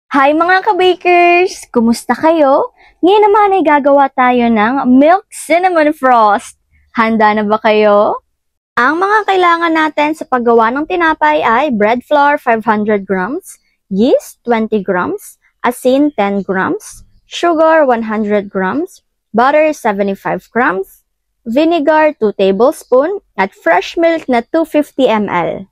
Hi mga ka-bakers! Kumusta kayo? Ngayon naman ay gagawa tayo ng Milk Cinnamon Frost. Handa na ba kayo? Ang mga kailangan natin sa paggawa ng tinapay ay bread flour 500 grams, yeast 20 grams, asin 10 grams, sugar 100 grams, butter 75 grams, vinegar 2 tablespoon, at fresh milk na 250 ml.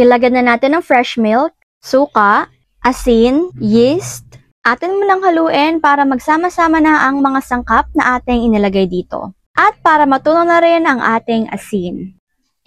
Ilagay na natin ang fresh milk, suka, asin, yeast. Atin mo lang haluin para magsama-sama na ang mga sangkap na ating inilagay dito. At para matunaw na rin ang ating asin.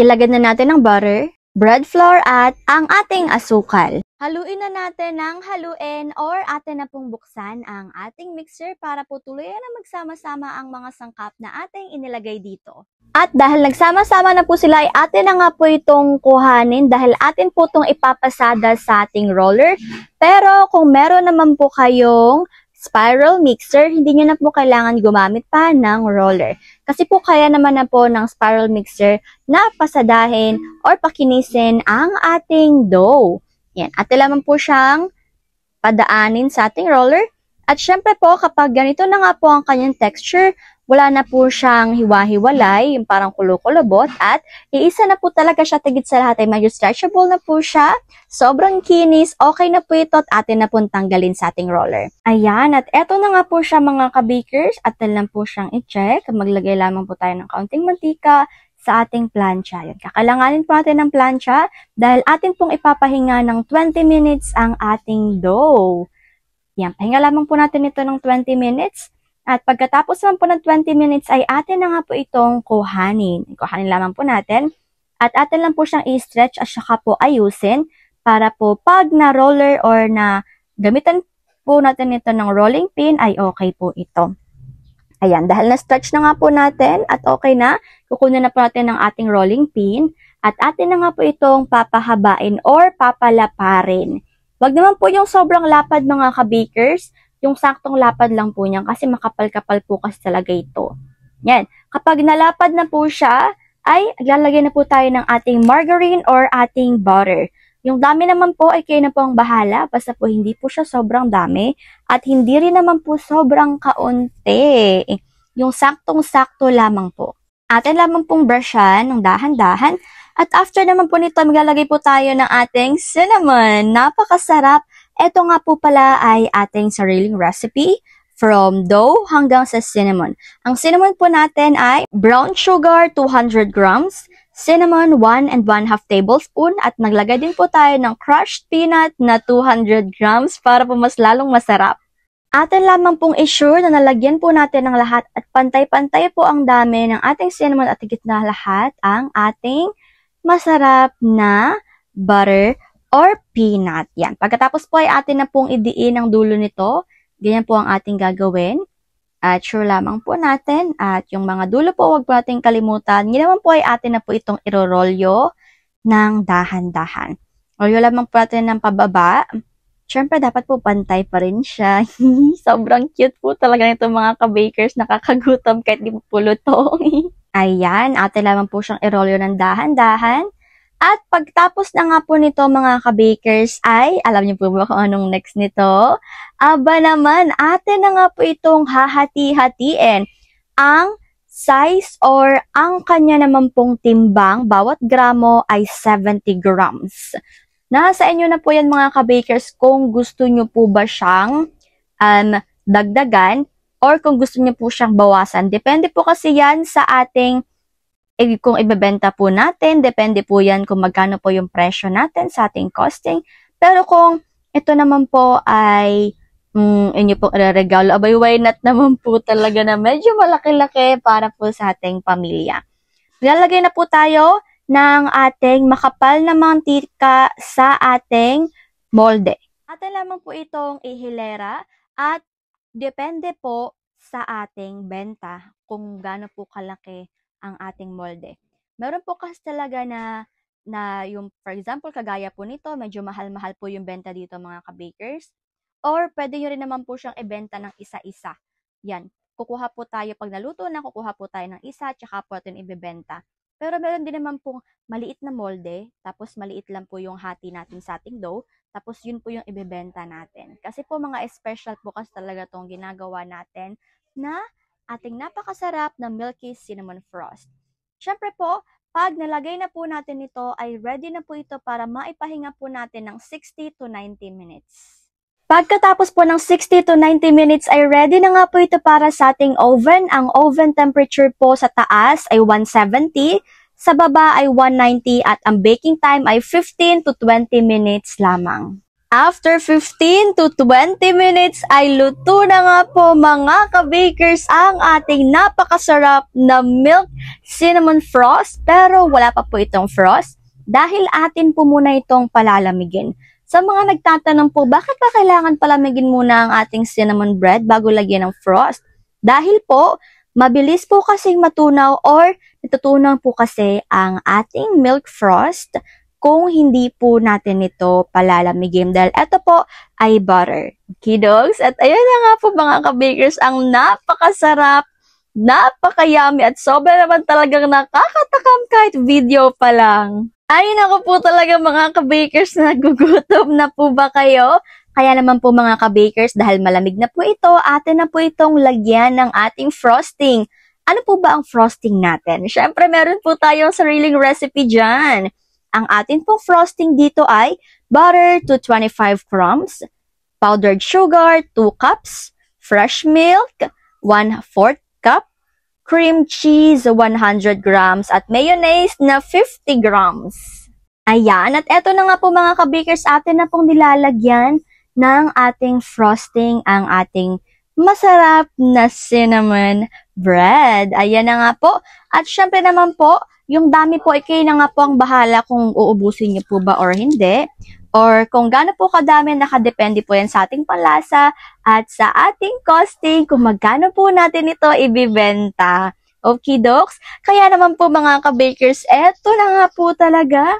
Ilagay na natin ang butter, bread flour at ang ating asukal. Haluin na natin ng haluin or atin na pong buksan ang ating mixer para po tuluyan na magsama-sama ang mga sangkap na ating inilagay dito. At dahil nagsama-sama na po sila, ay atin na nga po itong kuhanin dahil atin po itong ipapasada sa ating roller. Pero kung meron naman po kayong spiral mixer, hindi nyo na po kailangan gumamit pa ng roller. Kasi po kaya naman na po ng spiral mixer na pasadahin or pakinisin ang ating dough. Yan. Atin lamang po siyang padaanin sa ating roller. At syempre po, kapag ganito na nga po ang kanyang texture, wala na po siyang hiwa-hiwalay, yung parang kulukulubot, at iisa na po talaga siya tigit sa lahat ay medyo stretchable na po siya, sobrang kinis, okay na po ito at atin na po tanggalin sa ating roller. Ayan, at eto na nga po siya mga ka-bakers, atin lang po siyang i-check, maglagay lamang po tayo ng kaunting mantika sa ating plancha. Yan, kakailanganin po natin ng plancha dahil atin pong ipapahinga ng 20 minutes ang ating dough. Yan, pahinga lamang po natin ito ng 20 minutes. At pagkatapos naman po ng 20 minutes ay atin na nga po itong kuhanin. Kuhanin lamang po natin. At atin lang po siyang i-stretch at saka po ayusin para po pag na roller or na gamitan po natin ito ng rolling pin ay okay po ito. Ayan, dahil na-stretch na nga po natin at okay na, kukunin na po natin ng ating rolling pin at atin na nga po itong papahabain or papalaparin. Wag naman po yung sobrang lapad mga ka-bakers, yung saktong lapad lang po niyan kasi makapal-kapal po kasi talaga ito. Yan. Kapag nalapad na po siya, ay lalagyan na po tayo ng ating margarine or ating butter. Yung dami naman po ay kayo na po ang bahala, basta po hindi po siya sobrang dami at hindi rin naman po sobrang kaunti. Yung saktong-sakto lamang po. Atin lamang pong brushan ng dahan-dahan at after naman po nito, maglalagay po tayo ng ating cinnamon. Napakasarap! Ito nga po pala ay ating sariling recipe from dough hanggang sa cinnamon. Ang cinnamon po natin ay brown sugar 200 grams, cinnamon 1 and 1/2 tablespoon at naglagay din po tayo ng crushed peanut na 200 grams para po mas lalong masarap. Atin lamang pong i-sure na nalagyan po natin ng lahat at pantay-pantay po ang dami ng ating cinnamon at higit na lahat ang ating masarap na butter or peanut. Yan. Pagkatapos po ay atin na pong idiin ang dulo nito. Ganyan po ang ating gagawin. At sure lamang po natin. At yung mga dulo po, huwag po natin kalimutan. Yan naman po ay atin na po itong irorolyo ng dahan-dahan. Rolyo lamang po natin ng pababa. Siyempre, dapat po pantay pa rin siya. Sobrang cute po talaga nito mga ka-bakers. Nakakagutom kahit di po pulutong. Ayan, atin lamang po siyang irolyo ng dahan-dahan. At pagtapos na nga po nito mga ka-bakers ay, alam niyo po ba kung anong next nito? Aba naman, atin na nga po itong hahati-hatiin. Ang size or ang kanya naman pong timbang, bawat gramo ay 70 grams. Nasa inyo na po yan mga ka-bakers kung gusto nyo po ba siyang dagdagan or kung gusto nyo po siyang bawasan. Depende po kasi yan sa ating kung ibebenta po natin, depende po yan kung magkano po yung presyo natin sa ating costing. Pero kung ito naman po ay inyo pong regalo, abay why not naman po talaga na medyo malaki-laki para po sa ating pamilya. Lalagay na po tayo ng ating makapal na mantika sa ating molde. Atin lamang po itong ihilera at depende po sa ating benta kung gaano po kalaki ang ating molde. Meron po kasi talaga na yung, for example, kagaya po nito, medyo mahal-mahal po yung benta dito mga ka-bakers. Or pwede nyo rin naman po siyang ibenta ng isa-isa. Yan. Kukuha po tayo, pag naluto na, kukuha po tayo ng isa, tsaka po natin ibebenta. Pero meron din naman pong maliit na molde, tapos maliit lang po yung hati natin sa ating dough, Tapos yun po yung ibebenta natin. Kasi po mga special po kasi talaga tong ginagawa natin na ating napakasarap na Milky Cinnamon Frost. Syempre po, pag nalagay na po natin ito, ay ready na po ito para maipahinga po natin ng 60 to 90 minutes. Pagkatapos po ng 60 to 90 minutes ay ready na nga po ito para sa ating oven. Ang oven temperature po sa taas ay 170, sa baba ay 190 at ang baking time ay 15 to 20 minutes lamang. After 15 to 20 minutes ay luto na nga po mga ka-bakers ang ating napakasarap na Milk Cinnamon Frost, pero wala pa po itong frost dahil atin po muna itong palalamigin. Sa mga nagtatanong po, bakit pa kailangan palamigin muna ang ating cinnamon bread bago lagyan ng frost? Dahil po, mabilis po kasing matunaw or natutunaw po kasi ang ating milk frost kung hindi po natin ito palalamigin. Dahil ito po ay butter. Okay, dogs? At ayun na nga po mga ka-bakers, ang napakasarap, napaka-yummy at sobra naman talagang nakakatakam kahit video pa lang. Ay, naku po talaga mga ka-bakers, nagugutom na po ba kayo? Kaya naman po mga ka-bakers, dahil malamig na po ito, atin na po itong lagyan ng ating frosting. Ano po ba ang frosting natin? Syempre, meron po tayong sariling recipe dyan. Ang atin pong frosting dito ay butter to 25 grams, powdered sugar 2 cups, fresh milk 1/4 cup, cream cheese 100 grams, at mayonnaise na 50 grams. Ayan, at eto na nga po mga ka-bakers, atin na pong nilalagyan ng ating frosting ang ating masarap na cinnamon bread. Ayan na nga po. At syempre naman po, yung dami po, kayo na nga po ang bahala kung uubusin niyo po ba or hindi. Or kung gaano po kadami, nakadepende po yan sa ating panlasa at sa ating costing kung magkano po natin ito ibibenta. Okay, docs? Kaya naman po mga ka-bakers, eto na nga po talaga.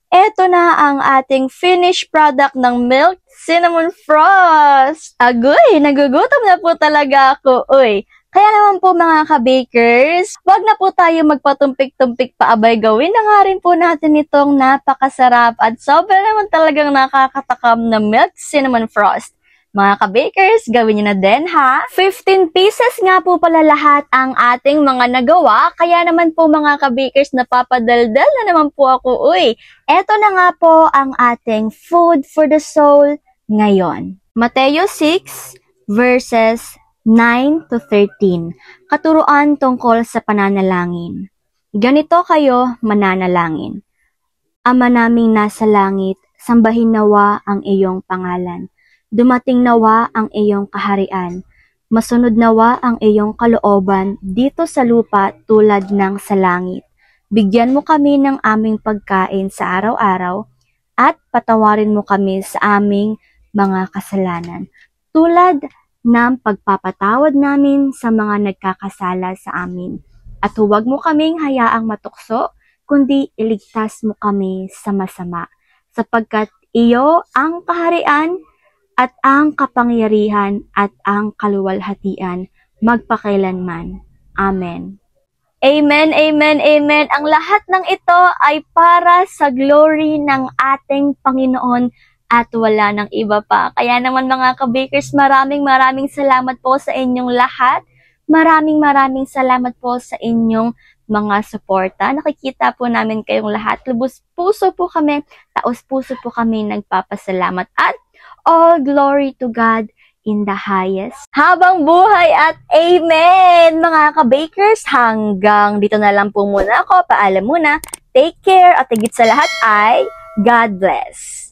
Eto na ang ating finished product ng Milk Cinnamon Frost. Agoy, nagugutom na po talaga ako. Uy, kaya naman po mga ka-bakers, wag na po tayo magpatumpik-tumpik pa, abay, gawin na nga rin po natin itong napakasarap at sobra naman talagang nakakatakam na Milk Cinnamon Frost. Mga ka-bakers, gawin nyo na din ha. 15 pieces nga po pala lahat ang ating mga nagawa. Kaya naman po mga ka-bakers, napapadaldal na naman po ako. Uy, eto na nga po ang ating food for the soul ngayon. Mateo 6 verses 9 to 13. Katuruan tungkol sa pananalangin. Ganito kayo mananalangin. Ama naming nasa langit, sambahin nawa ang iyong pangalan. Dumating nawa ang iyong kaharian. Masunod nawa ang iyong kalooban dito sa lupa tulad ng sa langit. Bigyan mo kami ng aming pagkain sa araw-araw at patawarin mo kami sa aming mga kasalanan. Tulad ng pagpapatawad namin sa mga nagkakasala sa amin. At huwag mo kaming hayaang matukso, kundi iligtas mo kami sa masama. Sapagkat iyo ang kaharian, at ang kapangyarihan at ang kaluwalhatian magpakailanman. Amen. Amen, amen, amen. Ang lahat ng ito ay para sa glory ng ating Panginoon at wala ng iba pa. Kaya naman mga ka-bakers, maraming salamat po sa inyong lahat. Maraming salamat po sa inyong mga suporta. Nakikita po namin kayong lahat. Lubos puso po kami, taos puso po kami nagpapasalamat. At all glory to God in the highest. Habang buhay at amen! Mga ka-bakers, hanggang dito na lang po muna ako. Paalam muna. Take care at higit sa lahat ay God bless.